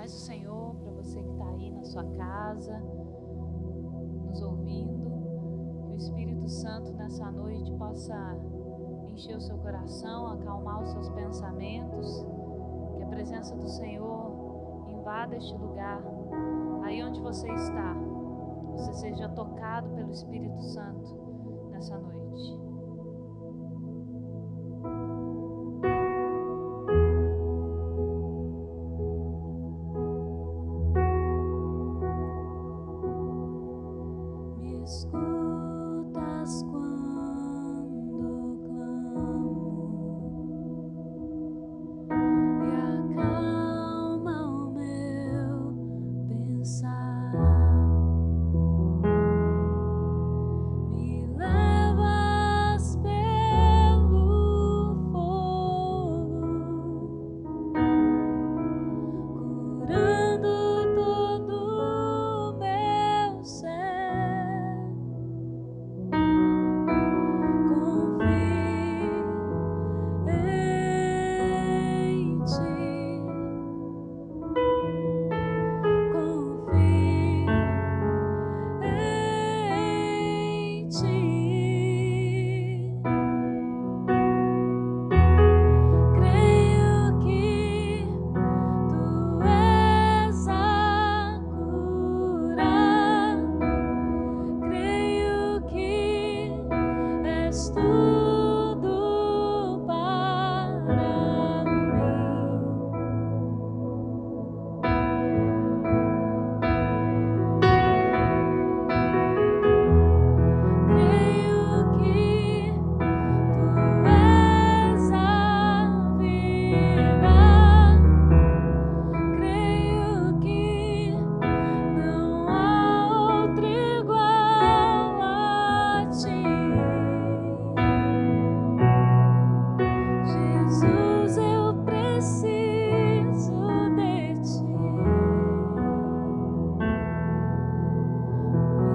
paz do Senhor para você que está aí na sua casa, nos ouvindo. Que o Espírito Santo nessa noite possa encher o seu coração, acalmar os seus pensamentos. Que a presença do Senhor invada este lugar, aí onde você está. Você seja tocado pelo Espírito Santo nessa noite. Escutas quando clamo e acalma o meu pensar, me levas pelo fogo, curando todo o meu ser. Tudo para mim. Creio que tu és a vida. Creio que não há outro igual a ti. Jesus, eu preciso de ti.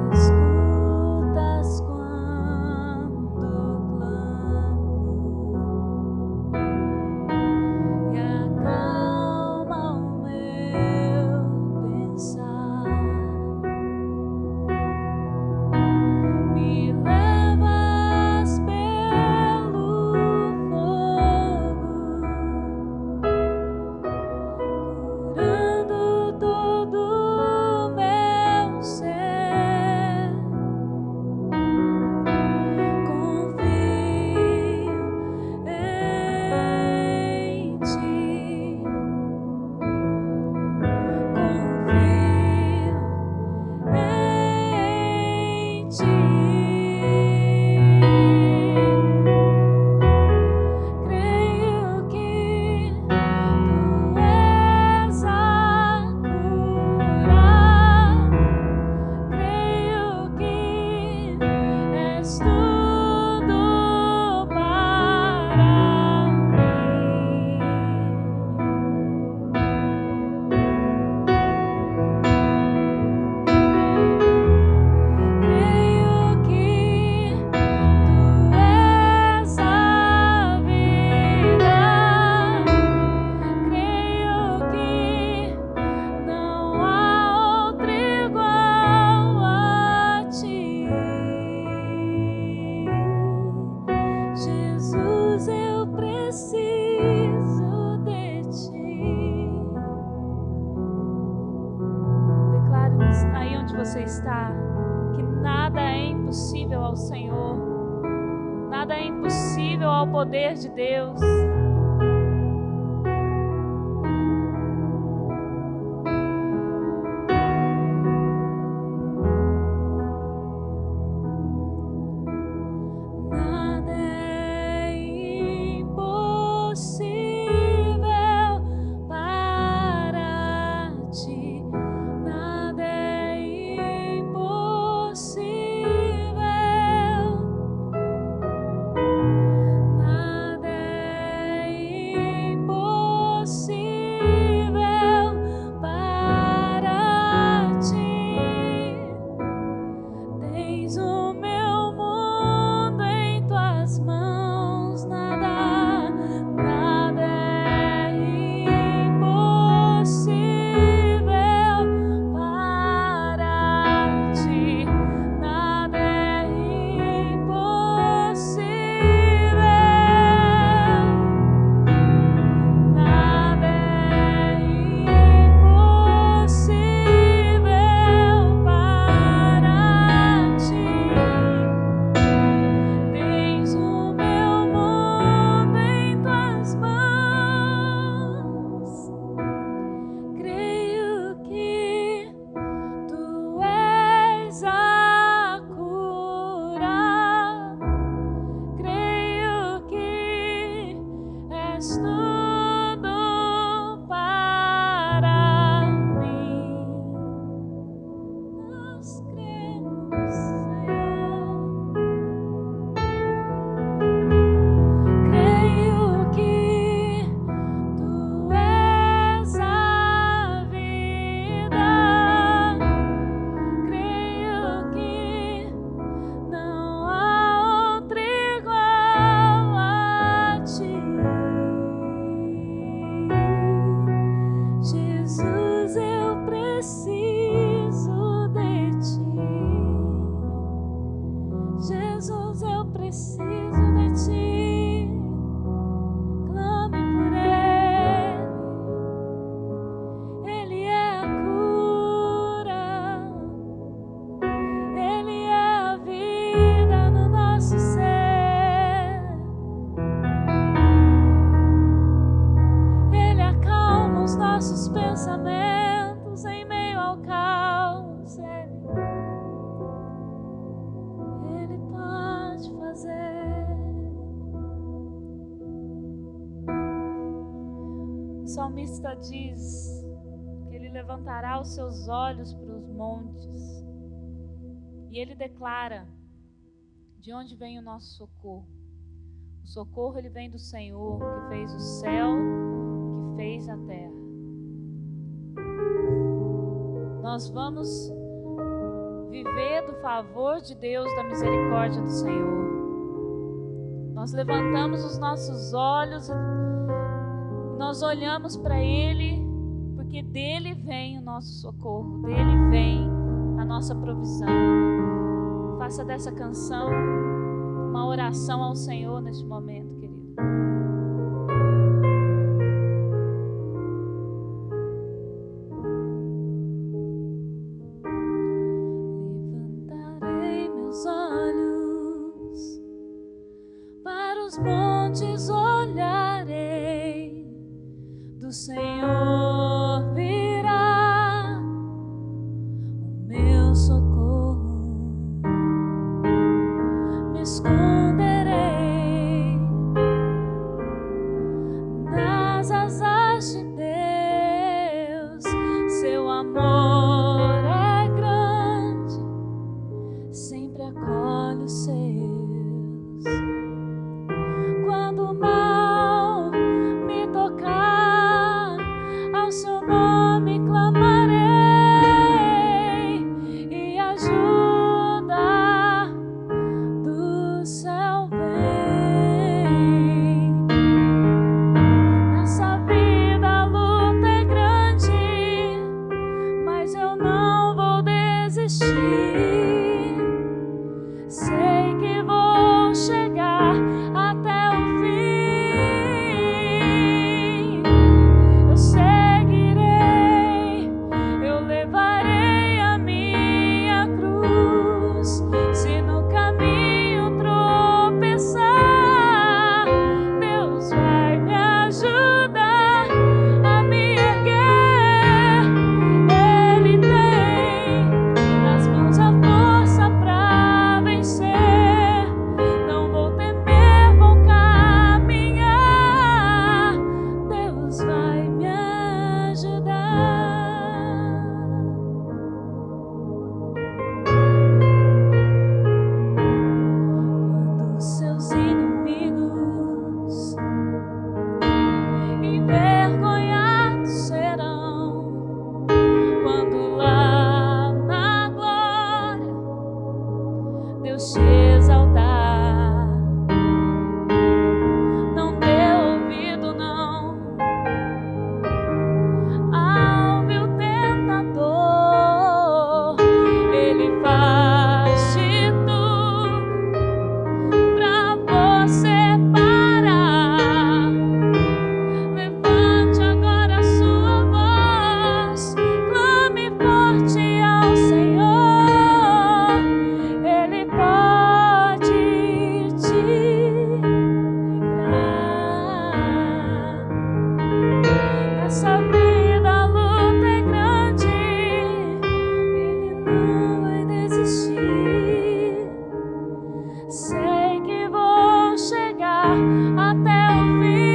Me escutas quando clamo e acalma o meu pensar. Me levas pelo fogo, curando todo o meu ser. Confio em ti. Confio em ti. Creio que tu és a cura. Creio que és tudo para mim. Creio que tu és a vida. Creio que não há outro igual a ti. Jesus, eu preciso de ti. Declare aí onde você está que nada é impossível ao Senhor, nada é impossível ao poder de Deus. Nada é impossível para ti. Nada é impossível. Nada é salmista diz que ele levantará os seus olhos para os montes e ele declara de onde vem o nosso socorro. O socorro ele vem do Senhor, que fez o céu, que fez a terra. Nós vamos viver do favor de Deus, da misericórdia do Senhor. Nós levantamos os nossos olhos e nós olhamos para Ele, porque dele vem o nosso socorro, dele vem a nossa provisão. Faça dessa canção uma oração ao Senhor neste momento, querido. Levantarei meus olhos para os montes, olharei, do Senhor virá o meu socorro. Me esconderei nas asas de Deus, seu amor é grande, sempre acolhe os seus. Quando o mal me tocar, ao seu nome clamarei, e ajuda do céu vem. Nessa vida a luta é grande, mas eu não vou desistir. Sei que vou chegar até o fim. Eu seguirei, eu levarei a minha cruz. Se no caminho tropeçar, Deus vai me ajudar a me erguer. Ele tem nas mãos a força pra vencer. Não vou temer, vou caminhar. Deus vai me ajudar. Quando seus inimigos envergonhados serão, quando lá na glória Deus te exaltar, não dê ouvido não ao vil tentador. Ele faz de tudo pra você parar. Levante agora a sua voz, clame forte ao Senhor. Ele pode te livrar. Nessa vida a luta é grande, Ele não vai desistir. Sei que vou chegar até o fim.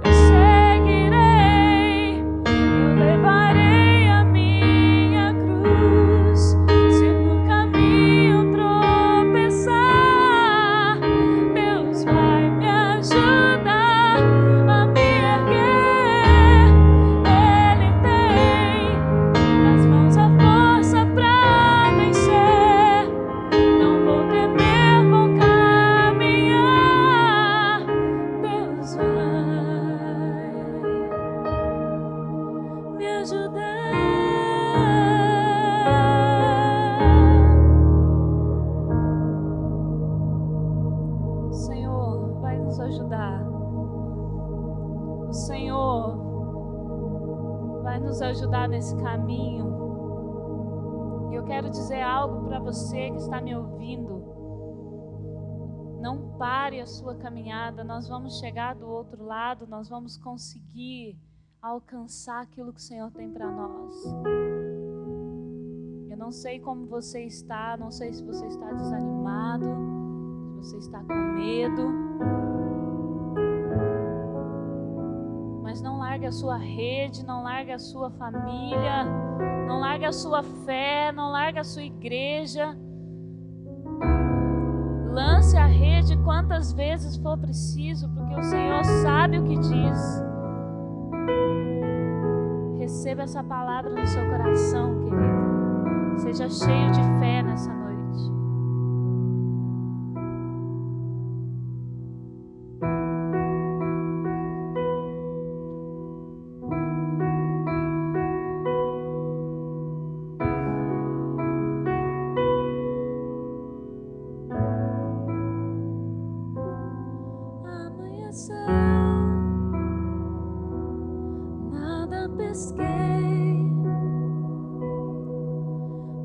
Eu seguirei, eu levarei a minha cruz. Se no caminho tropeçar, Deus vai me ajudar a me erguer. Ele tem nas mãos a força pra vencer. Não vou temer, vou caminhar. Deus vai me ajudar. O Senhor vai nos ajudar. O Senhor vai nos ajudar nesse caminho. E eu quero dizer algo para você que está me ouvindo. Não pare a sua caminhada. Nós vamos chegar do outro lado. Nós vamos conseguir alcançar aquilo que o Senhor tem para nós. Eu não sei como você está. Não sei se você está desanimado, se você está com medo. largue a sua rede, não largue a sua família, não largue a sua fé, não largue a sua igreja. Lance a rede quantas vezes for preciso, porque o Senhor sabe o que diz. Receba essa palavra no seu coração, querido. Seja cheio de fé nessa noite. Nada pesquei,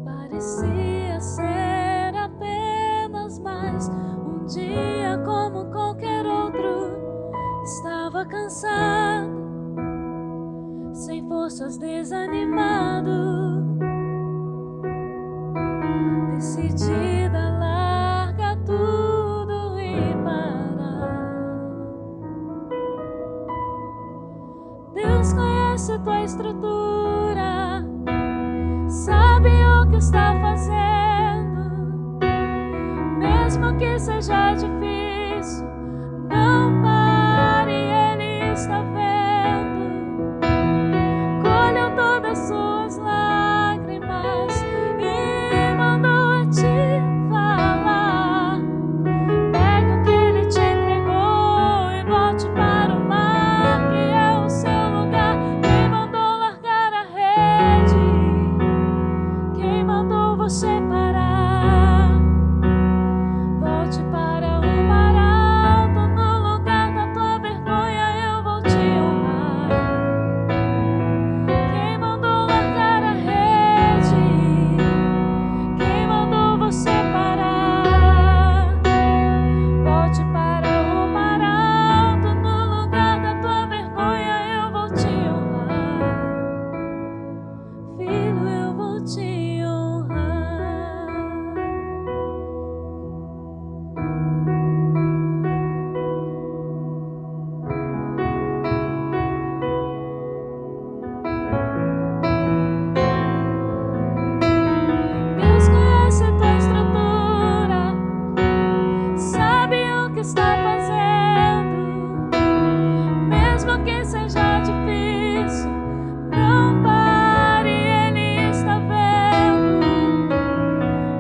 parecia ser apenas mais um dia como qualquer outro. Estava cansado, sem forças, desanimado, decidida a largar tudo e parar. Deus conhece tua estrutura, sabe o que está fazendo, mesmo que seja difícil, não pare, Ele está vendo. Colheu todas suas lágrimas e mandou te falar. Pegue o que Ele te entregou e volte para o mar, que é o seu lugar. Quem mandou largar a rede? Quem mandou você parar? Volte para o mar alto, no lugar da tua vergonha eu vou te honrar. Quem mandou largar a rede? Quem mandou você parar? Volte para o mar alto, no lugar da tua vergonha eu vou te honrar. Filho, eu vou te honrar. Deus conhece tua estrutura, sabe o que está fazendo, mesmo que seja difícil, não pare, Ele está vendo.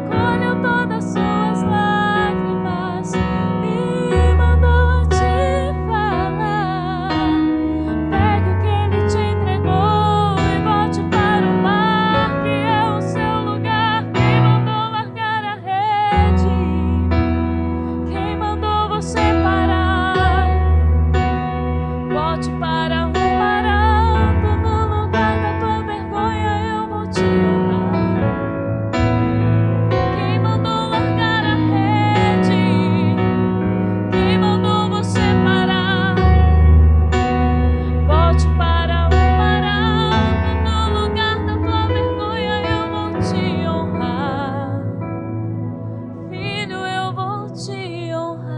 Colheu todas suas lágrimas e mandou te falar. Pegue o que Ele te entregou e volte para o mar, que é o seu lugar. Quem mandou largar a rede? Quem mandou você parar? Volte para o mar alto, no lugar da tua vergonha eu vou te honrar. Quem mandou largar a rede? Quem mandou você parar? Volte para o mar alto, no lugar da tua vergonha eu vou te honrar. Filho, eu vou te honrar.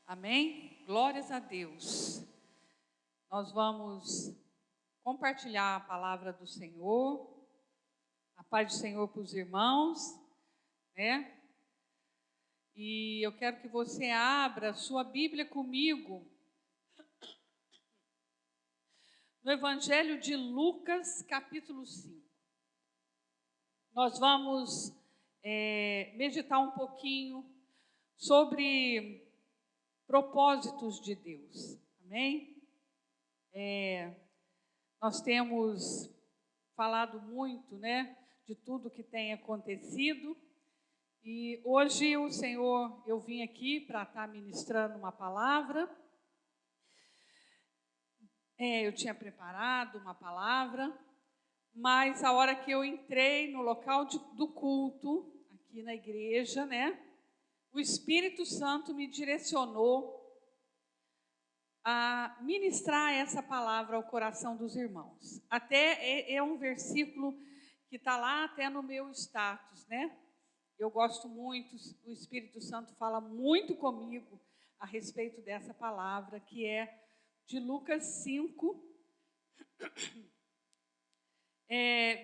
Amém? Glórias a Deus. Nós vamos compartilhar a palavra do Senhor, a paz do Senhor para os irmãos, né? E eu quero que você abra sua Bíblia comigo no Evangelho de Lucas, capítulo 5. Nós vamos meditar um pouquinho sobre propósitos de Deus, amém? Nós temos falado muito, né, de tudo que tem acontecido, e hoje o Senhor, eu vim aqui para estar ministrando uma palavra. Eu tinha preparado uma palavra, mas a hora que eu entrei no local do culto, aqui na igreja, né, o Espírito Santo me direcionou a ministrar essa palavra ao coração dos irmãos. Até é um versículo que está lá até no meu status, né? Eu gosto muito, o Espírito Santo fala muito comigo a respeito dessa palavra, que é de Lucas 5,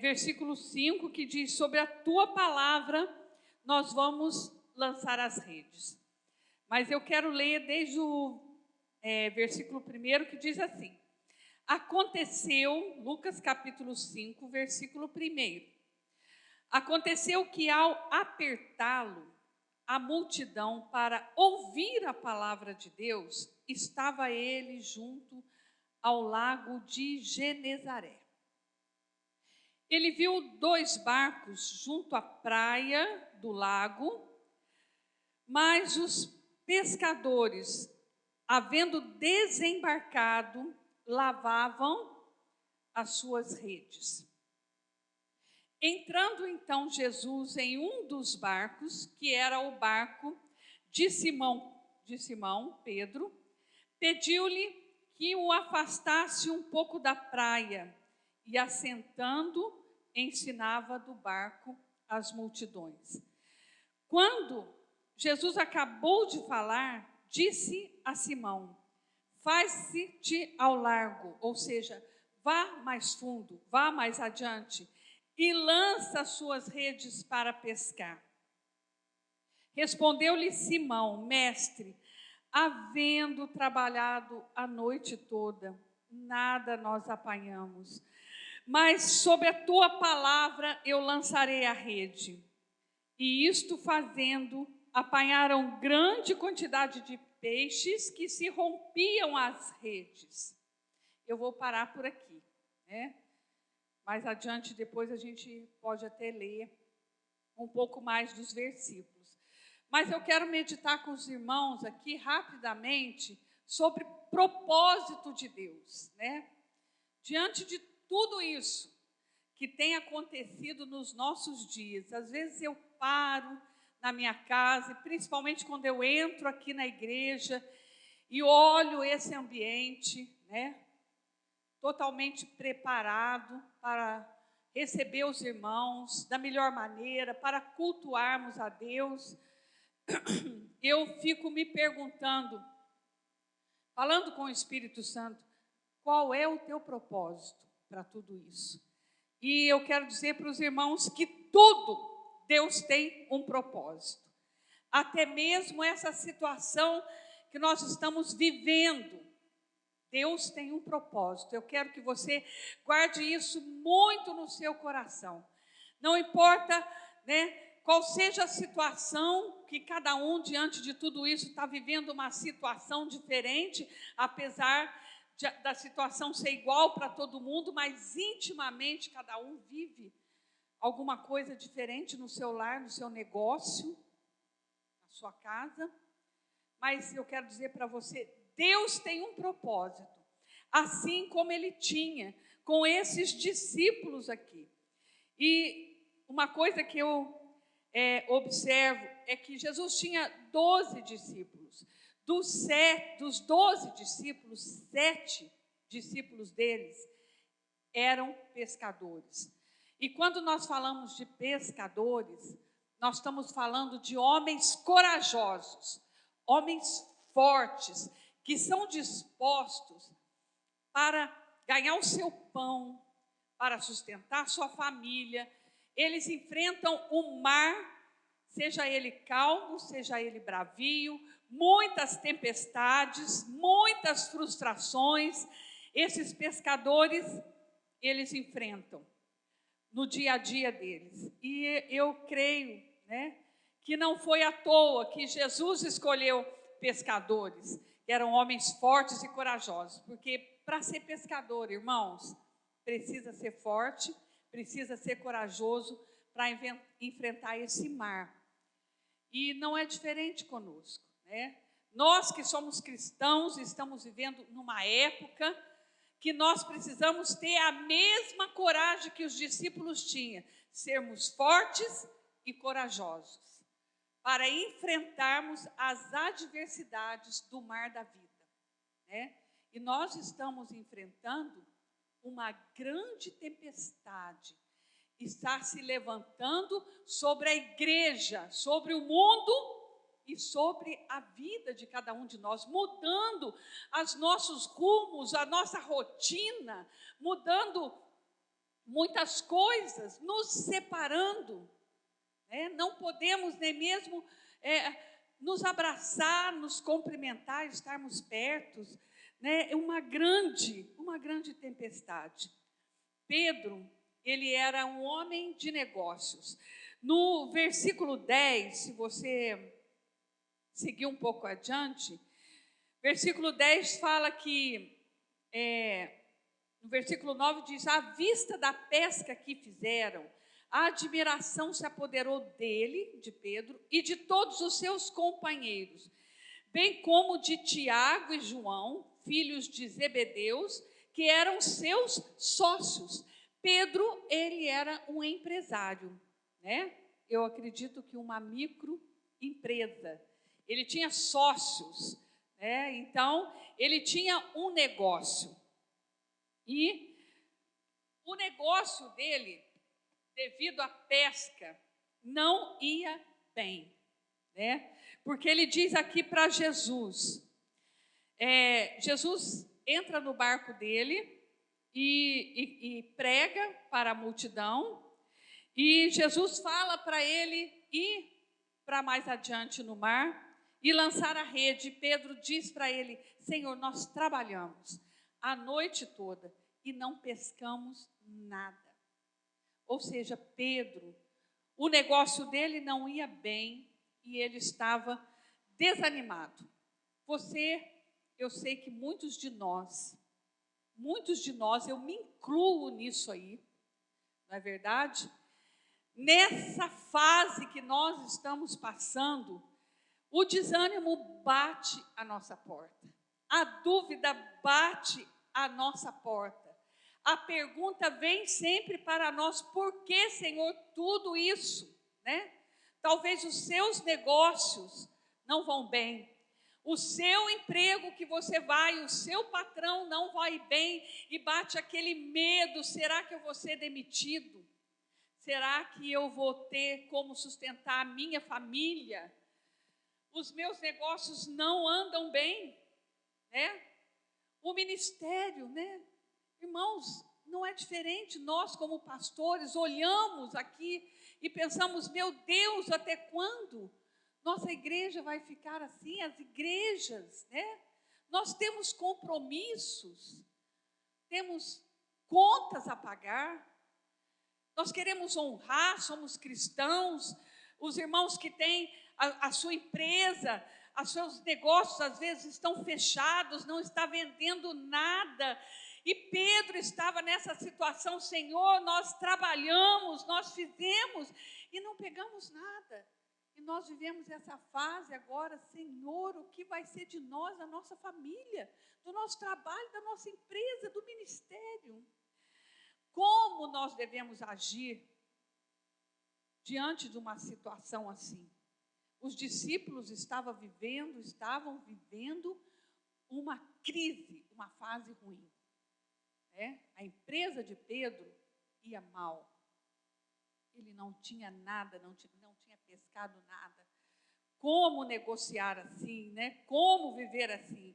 versículo 5, que diz: sobre a tua palavra nós vamos lançar as redes. Mas eu quero ler desde o versículo 1, que diz assim: aconteceu, Lucas capítulo 5, versículo 1, aconteceu que ao apertá-lo a multidão para ouvir a palavra de Deus, estava ele junto ao lago de Genezaré. Ele viu 2 barcos junto à praia do lago, mas os pescadores, havendo desembarcado, lavavam as suas redes. Entrando então Jesus em um dos barcos, que era o barco de Simão, Pedro, pediu-lhe que o afastasse um pouco da praia, e assentando, ensinava do barco as multidões. Quando Jesus acabou de falar, disse a Simão: faz-te ao largo, ou seja, vá mais fundo, vá mais adiante, e lança as suas redes para pescar. Respondeu-lhe Simão: mestre, havendo trabalhado a noite toda, nada nós apanhamos, mas sob a tua palavra eu lançarei a rede. E isto fazendo, apanharam grande quantidade de peixes, que se rompiam as redes. Eu vou parar por aqui, né? Mais adiante, depois a gente pode até ler um pouco mais dos versículos. Mas eu quero meditar com os irmãos aqui rapidamente sobre propósito de Deus, né? Diante de tudo isso que tem acontecido nos nossos dias, às vezes eu paro na minha casa, e principalmente quando eu entro aqui na igreja e olho esse ambiente, né, totalmente preparado para receber os irmãos da melhor maneira, para cultuarmos a Deus, eu fico me perguntando, falando com o Espírito Santo, qual é o teu propósito para tudo isso? E eu quero dizer para os irmãos que tudo Deus tem um propósito. Até mesmo essa situação que nós estamos vivendo, Deus tem um propósito. Eu quero que você guarde isso muito no seu coração. Não importa, né, qual seja a situação, que cada um diante de tudo isso está vivendo uma situação diferente, apesar da situação ser igual para todo mundo, mas intimamente cada um vive alguma coisa diferente no seu lar, no seu negócio, na sua casa. Mas eu quero dizer para você, Deus tem um propósito, assim como Ele tinha com esses discípulos aqui. E uma coisa que eu observo é que Jesus tinha 12 discípulos. Dos 12 discípulos, 7 discípulos deles eram pescadores. E quando nós falamos de pescadores, nós estamos falando de homens corajosos, homens fortes, que são dispostos para ganhar o seu pão, para sustentar sua família. Eles enfrentam o mar, seja ele calmo, seja ele bravio, muitas tempestades, muitas frustrações. Esses pescadores, eles enfrentam no dia a dia deles. E eu creio, né, que não foi à toa que Jesus escolheu pescadores, que eram homens fortes e corajosos, porque para ser pescador, irmãos, precisa ser forte, precisa ser corajoso para enfrentar esse mar. E não é diferente conosco, né? Nós que somos cristãos, estamos vivendo numa época que nós precisamos ter a mesma coragem que os discípulos tinham, sermos fortes e corajosos, para enfrentarmos as adversidades do mar da vida, né? E nós estamos enfrentando uma grande tempestade, está se levantando sobre a igreja, sobre o mundo e sobre a vida de cada um de nós, mudando os nossos rumos, a nossa rotina, mudando muitas coisas, nos separando, né? Não podemos nem mesmo nos abraçar, nos cumprimentar, estarmos perto, né? É uma grande tempestade. Pedro, ele era um homem de negócios. No versículo 10, se você seguir um pouco adiante, versículo 10 fala que, no versículo 9 diz: à vista da pesca que fizeram, a admiração se apoderou dele, de Pedro, e de todos os seus companheiros, bem como de Tiago e João, filhos de Zebedeus, que eram seus sócios. Pedro, ele era um empresário, né? Eu acredito que uma microempresa. Ele tinha sócios, né? Então, ele tinha um negócio. E o negócio dele, devido à pesca, não ia bem, né? Porque ele diz aqui para Jesus, Jesus entra no barco dele e prega para a multidão, e Jesus fala para ele ir para mais adiante no mar e lançar a rede. Pedro diz para ele: Senhor, nós trabalhamos a noite toda e não pescamos nada. Ou seja, Pedro, o negócio dele não ia bem e ele estava desanimado. Eu sei que muitos de nós, eu me incluo nisso aí, não é verdade? Nessa fase que nós estamos passando, o desânimo bate à nossa porta, a dúvida bate à nossa porta. A pergunta vem sempre para nós: por que, Senhor, tudo isso, né? Talvez os seus negócios não vão bem, o seu emprego que você vai, o seu patrão não vai bem, e bate aquele medo: será que eu vou ser demitido? Será que eu vou ter como sustentar a minha família? Os meus negócios não andam bem, né? O ministério, né? Irmãos, não é diferente. Nós, como pastores, olhamos aqui e pensamos: meu Deus, até quando nossa igreja vai ficar assim? As igrejas, né? Nós temos compromissos, temos contas a pagar, nós queremos honrar, somos cristãos. Os irmãos que têm a sua empresa, os seus negócios às vezes estão fechados, não está vendendo nada. E Pedro estava nessa situação: Senhor, nós trabalhamos, nós fizemos e não pegamos nada. E nós vivemos essa fase agora: Senhor, o que vai ser de nós, da nossa família, do nosso trabalho, da nossa empresa, do ministério? Como nós devemos agir diante de uma situação assim? Os discípulos estavam vivendo uma crise, uma fase ruim. A empresa de Pedro ia mal. Ele não tinha nada, não tinha pescado nada. como negociar assim, né? Como viver assim.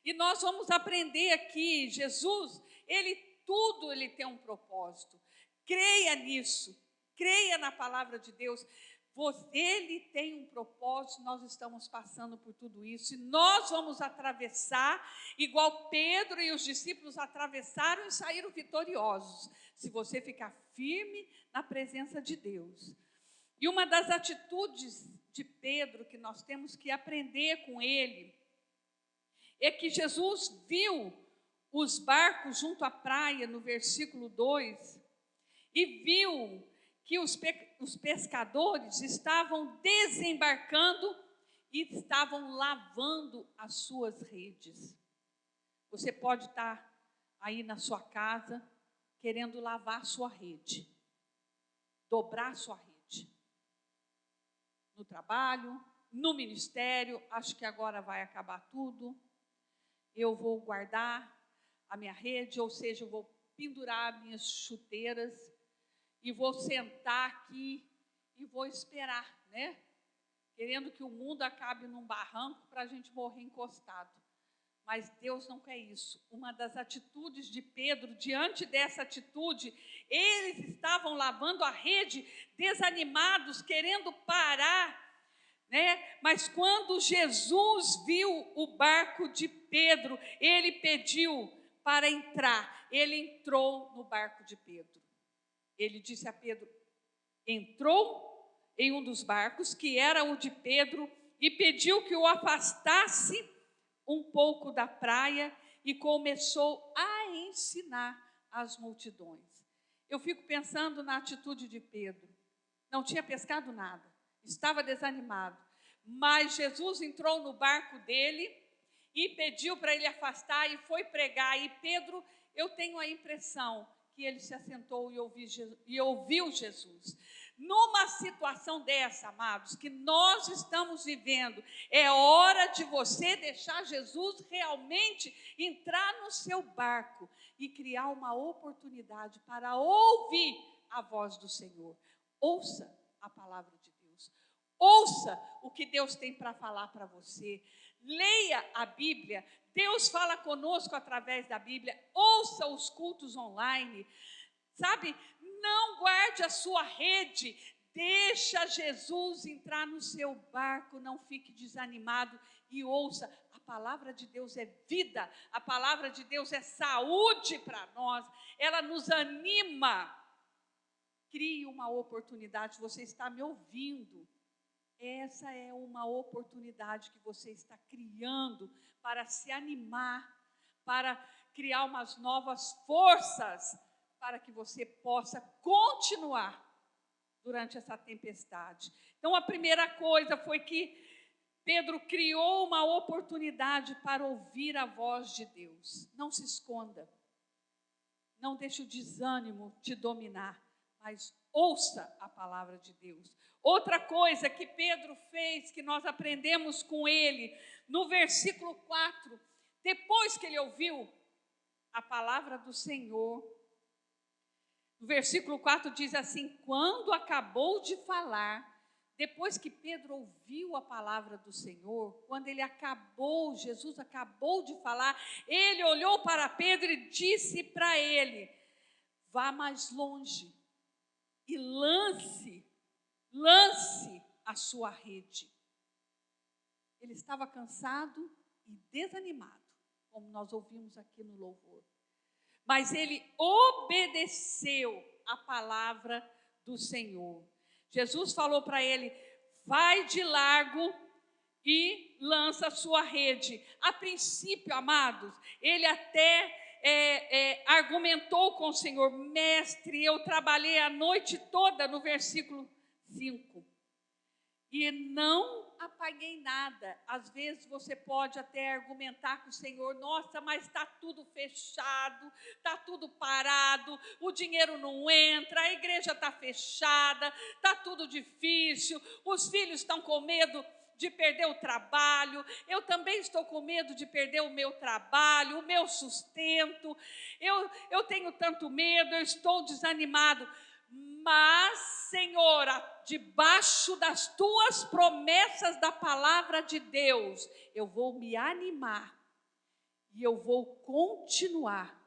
E nós vamos aprender aqui, Jesus, tudo ele tem um propósito. Creia nisso, creia na palavra de Deus. Ele tem um propósito, nós estamos passando por tudo isso, e nós vamos atravessar, igual Pedro e os discípulos atravessaram e saíram vitoriosos, se você ficar firme na presença de Deus. E uma das atitudes de Pedro que nós temos que aprender com ele, é que Jesus viu os barcos junto à praia, no versículo 2, e viu que os pescadores estavam desembarcando e estavam lavando as suas redes. Você pode estar aí na sua casa querendo lavar a sua rede, dobrar a sua rede. No trabalho, no ministério, acho que agora vai acabar tudo. Eu vou guardar a minha rede, ou seja, eu vou pendurar minhas chuteiras e vou sentar aqui e vou esperar, né? Querendo que o mundo acabe num barranco para a gente morrer encostado. Mas Deus não quer isso. Uma das atitudes de Pedro, diante dessa atitude, eles estavam lavando a rede, desanimados, querendo parar, né? Mas quando Jesus viu o barco de Pedro, ele pediu para entrar. Ele entrou no barco de Pedro. Ele disse a Pedro, entrou em um dos barcos, que era o de Pedro, e pediu que o afastasse um pouco da praia e começou a ensinar as multidões. Eu fico pensando na atitude de Pedro. Não tinha pescado nada, estava desanimado, mas Jesus entrou no barco dele e pediu para ele afastar e foi pregar. E Pedro, eu tenho a impressão que ele se assentou e ouviu Jesus. Numa situação dessa, amados, que nós estamos vivendo, é hora de você deixar Jesus realmente entrar no seu barco e criar uma oportunidade para ouvir a voz do Senhor. Ouça a palavra de Deus. Ouça o que Deus tem para falar para você. Leia a Bíblia. Deus fala conosco através da Bíblia. Ouça os cultos online. Sabe, não guarde a sua rede. Deixa Jesus entrar no seu barco. Não fique desanimado e ouça. A palavra de Deus é vida. A palavra de Deus é saúde para nós. Ela nos anima. Crie uma oportunidade. Você está me ouvindo? Essa é uma oportunidade que você está criando para se animar, para criar umas novas forças, para que você possa continuar durante essa tempestade. Então, a primeira coisa foi que Pedro criou uma oportunidade para ouvir a voz de Deus. Não se esconda, não deixe o desânimo te dominar, mas ouça a palavra de Deus. Outra coisa que Pedro fez, que nós aprendemos com ele, no versículo 4, depois que ele ouviu a palavra do Senhor, no versículo 4 diz assim, quando acabou de falar, depois que Pedro ouviu a palavra do Senhor, quando Jesus acabou de falar, ele olhou para Pedro e disse para ele, vá mais longe e lance a sua rede. Ele estava cansado e desanimado, como nós ouvimos aqui no louvor. Mas ele obedeceu a palavra do Senhor. Jesus falou para ele, vai de largo e lança a sua rede. A princípio, amados, ele até argumentou com o Senhor, mestre, eu trabalhei a noite toda, no versículo 5, e não apaguei nada. Às vezes você pode até argumentar com o Senhor, nossa, mas está tudo fechado, está tudo parado, o dinheiro não entra, a igreja está fechada, está tudo difícil, os filhos estão com medo de perder o trabalho, eu também estou com medo de perder o meu trabalho, o meu sustento, eu tenho tanto medo, eu estou desanimado. Mas, Senhor, debaixo das tuas promessas da palavra de Deus, eu vou me animar e eu vou continuar,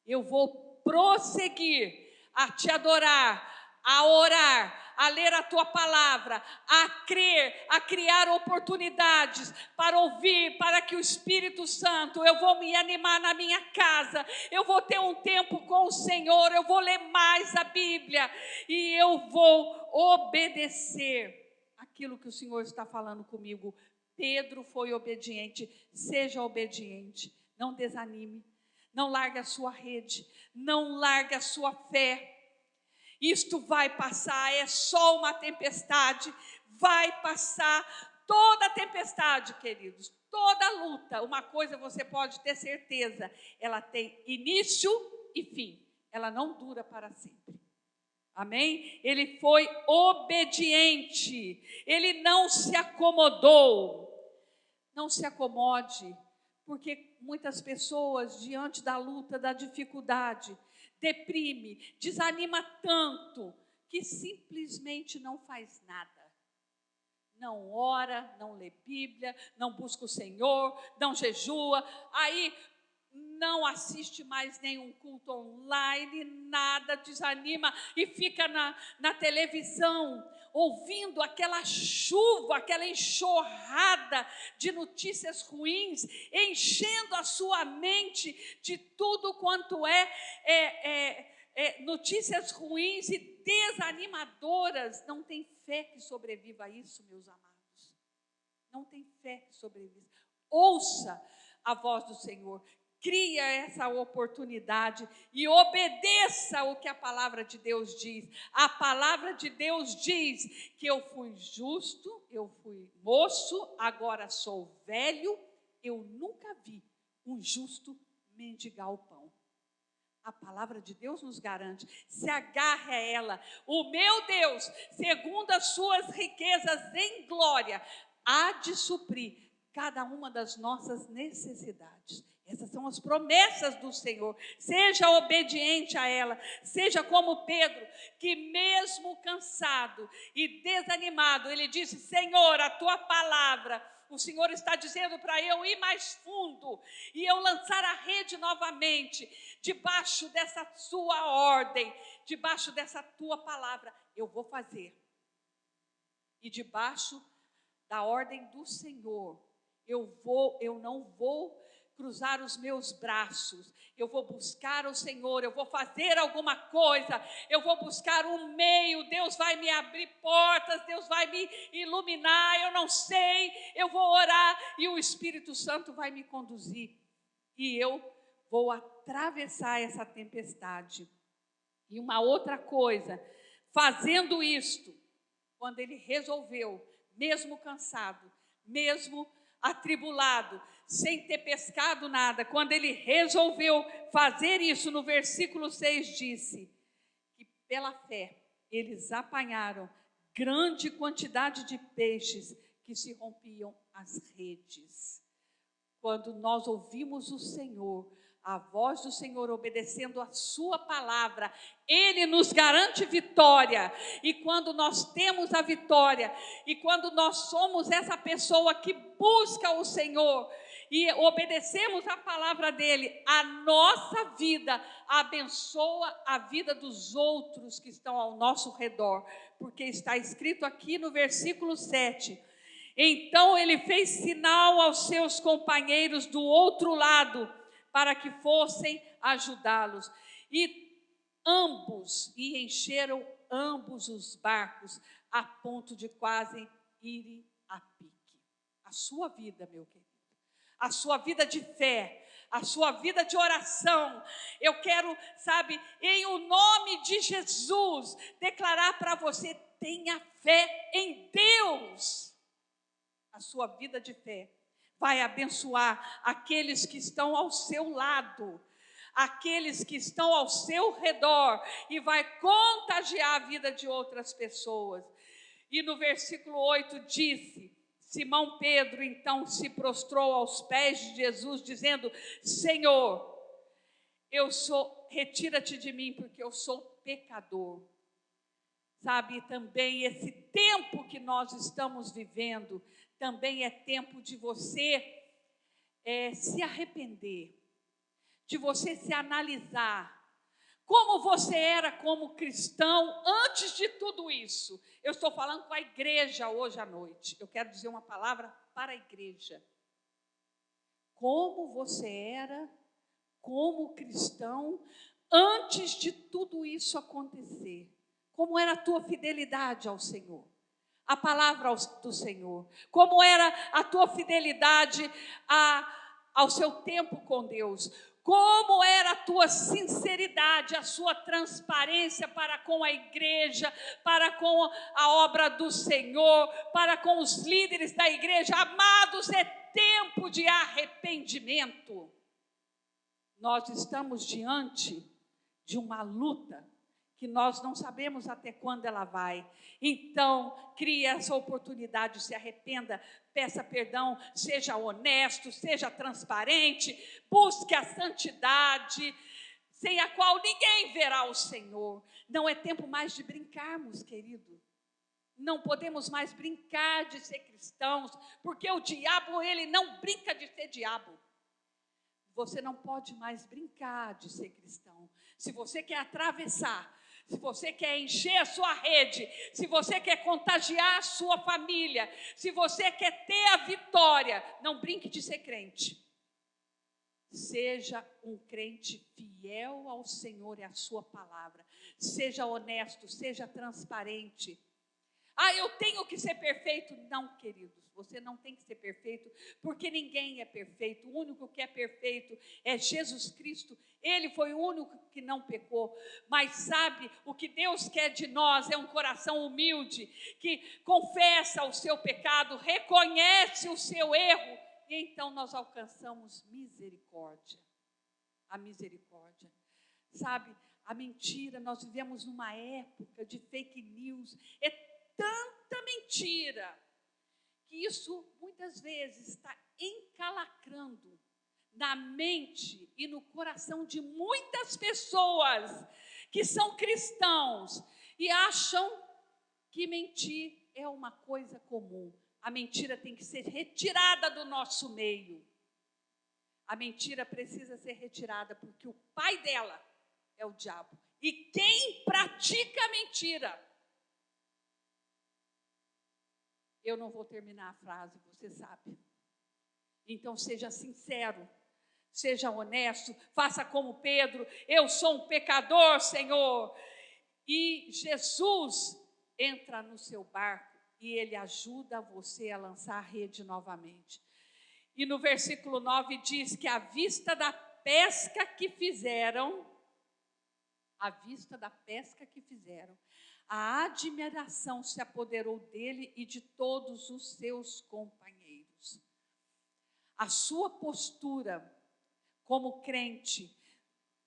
eu vou prosseguir a te adorar, a orar, a ler a tua palavra, a crer, a criar oportunidades para ouvir, para que o Espírito Santo, eu vou me animar na minha casa, eu vou ter um tempo com o Senhor, eu vou ler mais a Bíblia e eu vou obedecer aquilo que o Senhor está falando comigo. Pedro foi obediente, seja obediente, não desanime, não largue a sua rede, não largue a sua fé. Isto vai passar, é só uma tempestade, vai passar. Toda tempestade, queridos, toda luta, uma coisa você pode ter certeza, ela tem início e fim, ela não dura para sempre. Amém? Ele foi obediente, ele não se acomodou. Não se acomode, porque muitas pessoas, diante da luta, da dificuldade, deprime, desanima tanto, que simplesmente não faz nada. Não ora, não lê Bíblia, não busca o Senhor, não jejua, aí não assiste mais nenhum culto online, nada, desanima e fica na televisão, ouvindo aquela chuva, aquela enxurrada de notícias ruins, enchendo a sua mente de tudo quanto notícias ruins e desanimadoras. Não tem fé que sobreviva a isso, meus amados. Não tem fé que sobreviva. Ouça a voz do Senhor. Cria essa oportunidade e obedeça o que a palavra de Deus diz. A palavra de Deus diz que eu fui justo, eu fui moço, agora sou velho, eu nunca vi um justo mendigar o pão. A palavra de Deus nos garante, se agarre a ela. O meu Deus, segundo as suas riquezas em glória, há de suprir cada uma das nossas necessidades. Essas são as promessas do Senhor. Seja obediente a ela. Seja como Pedro, que mesmo cansado e desanimado, ele disse: Senhor, a tua palavra, o Senhor está dizendo para eu ir mais fundo e eu lançar a rede novamente, debaixo dessa sua ordem, debaixo dessa tua palavra, eu vou fazer. E debaixo da ordem do Senhor, eu não vou cruzar os meus braços, eu vou buscar o Senhor, eu vou fazer alguma coisa, eu vou buscar um meio, Deus vai me abrir portas, Deus vai me iluminar, eu não sei, eu vou orar e o Espírito Santo vai me conduzir e eu vou atravessar essa tempestade. E uma outra coisa, fazendo isto, quando ele resolveu, mesmo cansado, mesmo atribulado, sem ter pescado nada, quando ele resolveu fazer isso, no versículo 6 disse que pela fé eles apanharam grande quantidade de peixes que se rompiam as redes. Quando nós ouvimos o Senhor, a voz do Senhor, obedecendo a sua palavra, Ele nos garante vitória. E quando nós temos a vitória, e quando nós somos essa pessoa que busca o Senhor e obedecemos a palavra dEle, a nossa vida abençoa a vida dos outros que estão ao nosso redor. Porque está escrito aqui no versículo 7, então ele fez sinal aos seus companheiros do outro lado, para que fossem ajudá-los. E encheram ambos os barcos, a ponto de quase irem a pique. A sua vida, meu querido, a sua vida de fé, a sua vida de oração, eu quero, em o nome de Jesus, declarar para você: tenha fé em Deus. A sua vida de fé vai abençoar aqueles que estão ao seu lado, aqueles que estão ao seu redor, e vai contagiar a vida de outras pessoas. E no versículo 8 disse: Simão Pedro então se prostrou aos pés de Jesus, dizendo: Senhor, retira-te de mim, porque eu sou pecador. Sabe, também esse tempo que nós estamos vivendo, também é tempo de você se arrepender, de você se analisar, como você era como cristão antes de tudo isso. Eu estou falando com a igreja hoje à noite, eu quero dizer uma palavra para a igreja. Como você era como cristão antes de tudo isso acontecer. Como era a tua fidelidade ao Senhor, a palavra do Senhor. Como era a tua fidelidade ao seu tempo com Deus. Como era a tua sinceridade, a sua transparência para com a igreja, para com a obra do Senhor, para com os líderes da igreja. Amados, é tempo de arrependimento. Nós estamos diante de uma luta que nós não sabemos até quando ela vai. Então, crie essa oportunidade, se arrependa, peça perdão, seja honesto, seja transparente, busque a santidade, sem a qual ninguém verá o Senhor. Não é tempo mais de brincarmos, querido. Não podemos mais brincar de ser cristãos, porque o diabo, ele não brinca de ser diabo. Você não pode mais brincar de ser cristão. Se você quer atravessar, se você quer encher a sua rede, se você quer contagiar a sua família, se você quer ter a vitória, não brinque de ser crente. Seja um crente fiel ao Senhor e à sua palavra. Seja honesto, seja transparente. Eu tenho que ser perfeito. Não, queridos, você não tem que ser perfeito, porque ninguém é perfeito. O único que é perfeito é Jesus Cristo. Ele foi o único que não pecou. Mas sabe, o que Deus quer de nós é um coração humilde, que confessa o seu pecado, reconhece o seu erro, e então nós alcançamos misericórdia. A misericórdia. Sabe, a mentira, nós vivemos numa época de fake news, tanta mentira, que isso muitas vezes está encalacrando na mente e no coração de muitas pessoas que são cristãos e acham que mentir é uma coisa comum. A mentira tem que ser retirada do nosso meio. A mentira precisa ser retirada porque o pai dela é o diabo. E quem pratica a mentira, eu não vou terminar a frase, você sabe. Então seja sincero, seja honesto, faça como Pedro. Eu sou um pecador, Senhor. E Jesus entra no seu barco e ele ajuda você a lançar a rede novamente. E no versículo 9 diz que à vista da pesca que fizeram, a admiração se apoderou dele e de todos os seus companheiros. A sua postura como crente,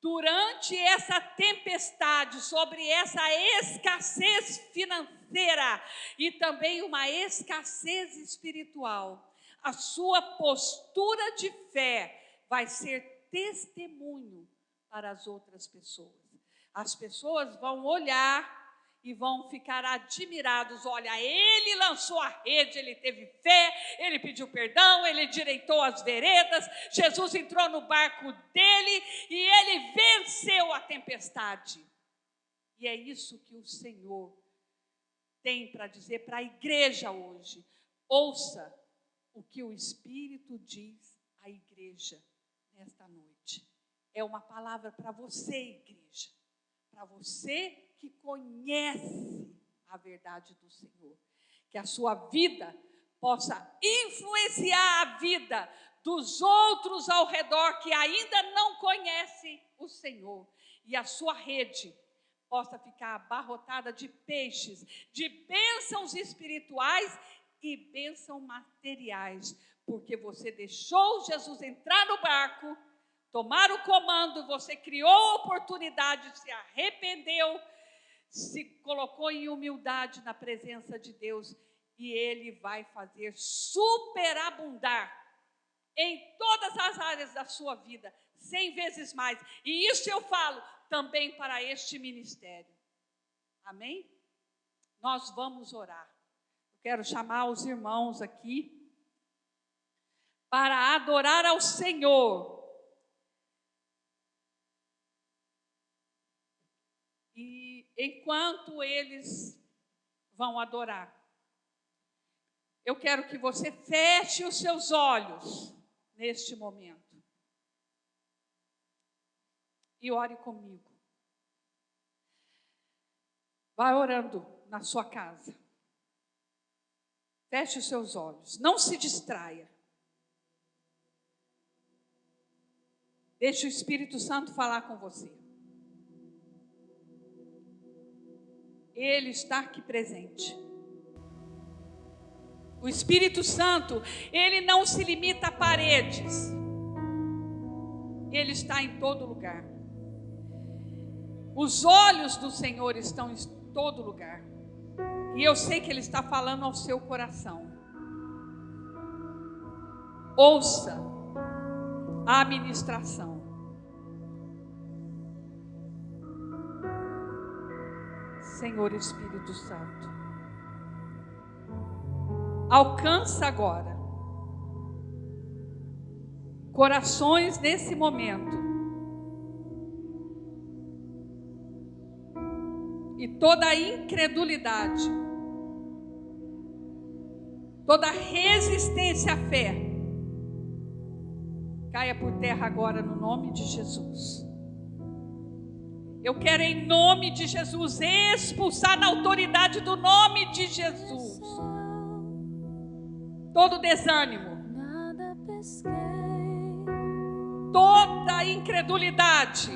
durante essa tempestade, sobre essa escassez financeira e também uma escassez espiritual, a sua postura de fé vai ser testemunho para as outras pessoas. As pessoas vão olhar e vão ficar admirados. Olha, ele lançou a rede, ele teve fé, ele pediu perdão, ele direitou as veredas, Jesus entrou no barco dele e ele venceu a tempestade. E é isso que o Senhor tem para dizer para a igreja hoje. Ouça o que o Espírito diz à igreja nesta noite. É uma palavra para você, igreja, para você que conhece a verdade do Senhor, que a sua vida possa influenciar a vida dos outros ao redor que ainda não conhecem o Senhor, e a sua rede possa ficar abarrotada de peixes, de bênçãos espirituais e bênçãos materiais, porque você deixou Jesus entrar no barco, tomar o comando, você criou a oportunidade, se arrependeu, se colocou em humildade na presença de Deus, e Ele vai fazer superabundar em todas as áreas da sua vida, 100 vezes mais. E isso eu falo também para este ministério. Amém? nós vamos orar. Quero chamar os irmãos aqui para adorar ao Senhor. E enquanto eles vão adorar, eu quero que você feche os seus olhos neste momento e ore comigo. Vai orando na sua casa. Feche os seus olhos. Não se distraia. Deixe o Espírito Santo falar com você. Ele está aqui presente. O Espírito Santo, ele não se limita a paredes. Ele está em todo lugar. Os olhos do Senhor estão em todo lugar. E eu sei que ele está falando ao seu coração. Ouça a ministração. Senhor Espírito Santo, alcança agora corações nesse momento e toda a incredulidade, toda a resistência à fé caia por terra agora no nome de Jesus. Eu quero em nome de Jesus expulsar na autoridade do nome de Jesus todo desânimo, toda incredulidade.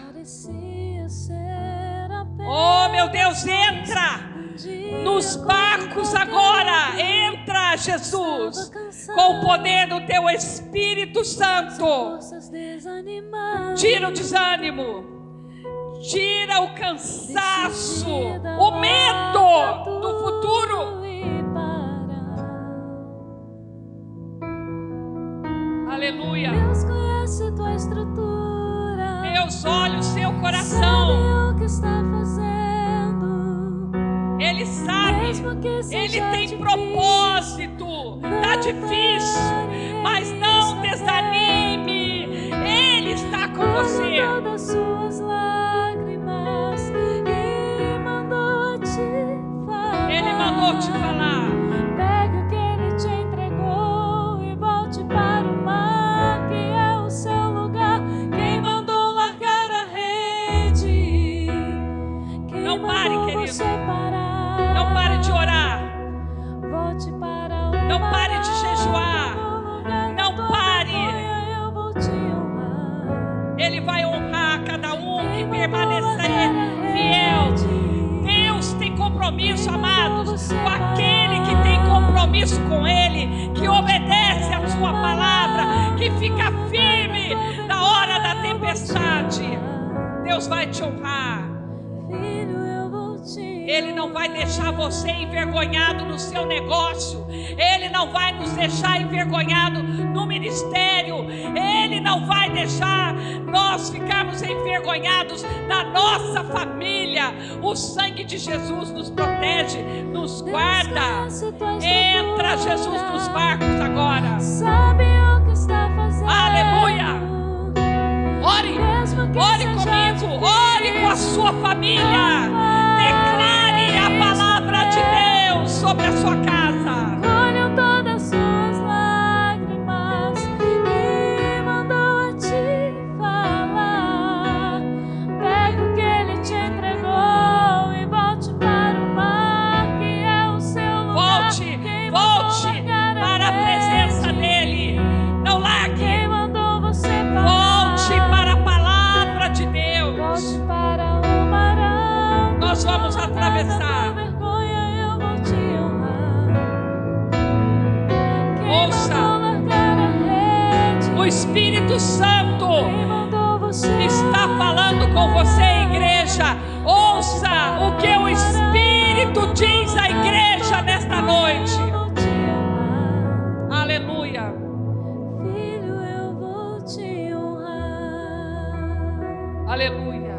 Oh meu Deus, entra nos barcos agora, entra Jesus, com o poder do teu Espírito Santo. Tira o desânimo, tira o cansaço, o medo do futuro. Aleluia. Deus conhece tua estrutura. Deus olha o seu coração. Sabe o que está fazendo. Ele sabe. Ele tem propósito. Tá difícil, mas não desanime. Ele está com você. Todas suas lágrimas e mandou te falar. Ele mandou te falar. Pegue o que ele te entregou e volte para o mar, que é o seu lugar. Quem mandou largar a rede? Quem Não pare, mandou querido. você parar? Não pare de orar. Volte para o Não mar, pare de jejuar. no lugar de Não tua pare. vergonha, eu vou te honrar. Ele vai honrar cada um que permanecer fiel. Deus tem compromisso, amados, com aquele que tem compromisso com Ele, que obedece a sua palavra, que fica firme na hora da tempestade. Deus vai te honrar. Filho, eu vou te Ele não vai deixar você envergonhado no seu negócio. Ele não vai nos deixar envergonhado no ministério. Ele não vai deixar nós ficarmos envergonhados na nossa família. O sangue de Jesus nos protege, nos guarda. Entra Jesus nos barcos agora. Sabe o que está fazendo. Aleluia. Ore, ore comigo, ore com a sua família. Declare a palavra de Deus sobre a sua casa. Colham todas suas lágrimas e mandou a te falar. Pegue o que ele te entregou e volte para o mar, que é o seu lugar. Volte para a presença dele. Não largue. Quem mandou você parar? Volte para a palavra de Deus. Volte para o mar alto. Nós vamos No lugar da tua atravessar. vergonha, eu vou te honrar. Quem Ouça. mandou largar a rede? O Espírito Santo Quem mandou você está falando com você, igreja. Ouça o que o Espírito diz à igreja nesta noite. Eu vou te honrar. Aleluia. Filho, eu vou te honrar. Aleluia.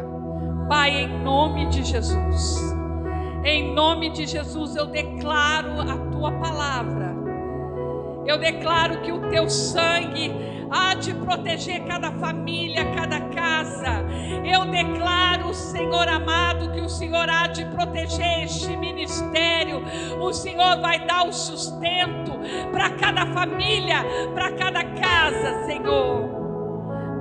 Pai, em nome de Jesus, Em nome de Jesus, eu declaro a tua palavra. Eu declaro que o teu sangue há de proteger cada família, cada casa. Eu declaro, Senhor amado, que o Senhor há de proteger este ministério. O Senhor vai dar o sustento para cada família, para cada casa, Senhor.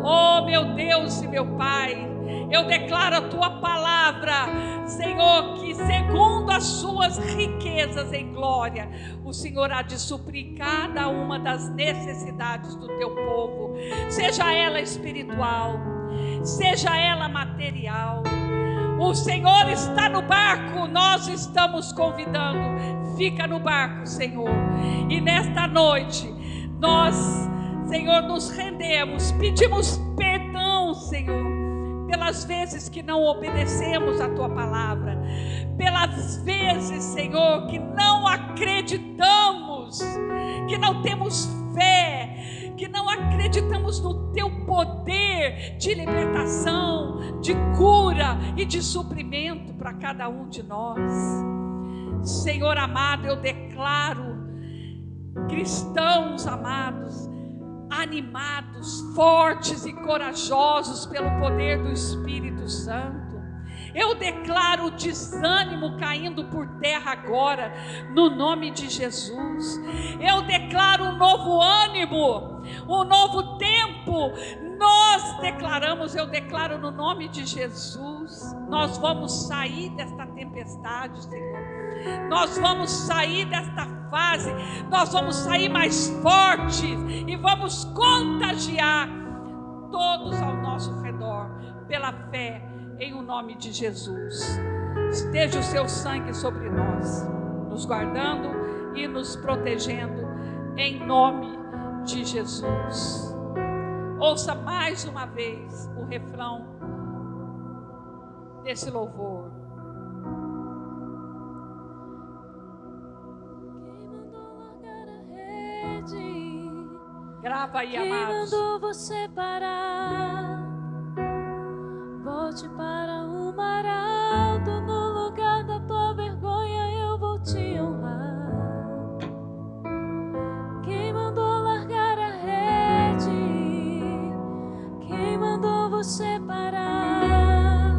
Oh, meu Deus e meu Pai, eu declaro a tua palavra, Senhor, que segundo as suas riquezas em glória, o Senhor há de suprir cada uma das necessidades do teu povo, seja ela espiritual, seja ela material. O Senhor está no barco, nós estamos convidando, fica no barco, Senhor. E nesta noite, nós, Senhor, nos rendemos, pedimos perdão, Senhor, pelas vezes que não obedecemos a tua palavra, pelas vezes, Senhor, que não acreditamos, que não temos fé, que não acreditamos no teu poder de libertação, de cura e de suprimento para cada um de nós. Senhor amado, eu declaro cristãos amados, animados, fortes e corajosos pelo poder do Espírito Santo. Eu declaro o desânimo caindo por terra agora, no nome de Jesus. Eu declaro um novo ânimo, um novo tempo. Nós declaramos, eu declaro no nome de Jesus, nós vamos sair desta tempestade, Senhor. Nós vamos sair desta fase, nós vamos sair mais fortes e vamos contagiar todos ao nosso redor pela fé em o nome de Jesus. Esteja o seu sangue sobre nós, nos guardando e nos protegendo em nome de Jesus. Ouça mais uma vez o refrão desse louvor. Grava aí, amados. Quem mandou você parar? Volte para o mar alto. No lugar da tua vergonha eu vou te honrar. Quem mandou largar a rede? Quem mandou você parar?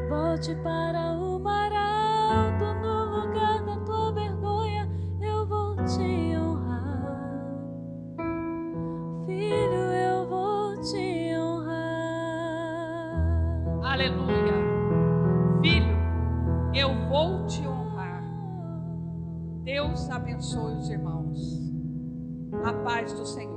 Volte para o mar alto. No lugar da tua vergonha eu vou te honrar. Filho, eu vou te honrar. Aleluia. Filho, eu vou te honrar. Deus abençoe os irmãos. A paz do Senhor.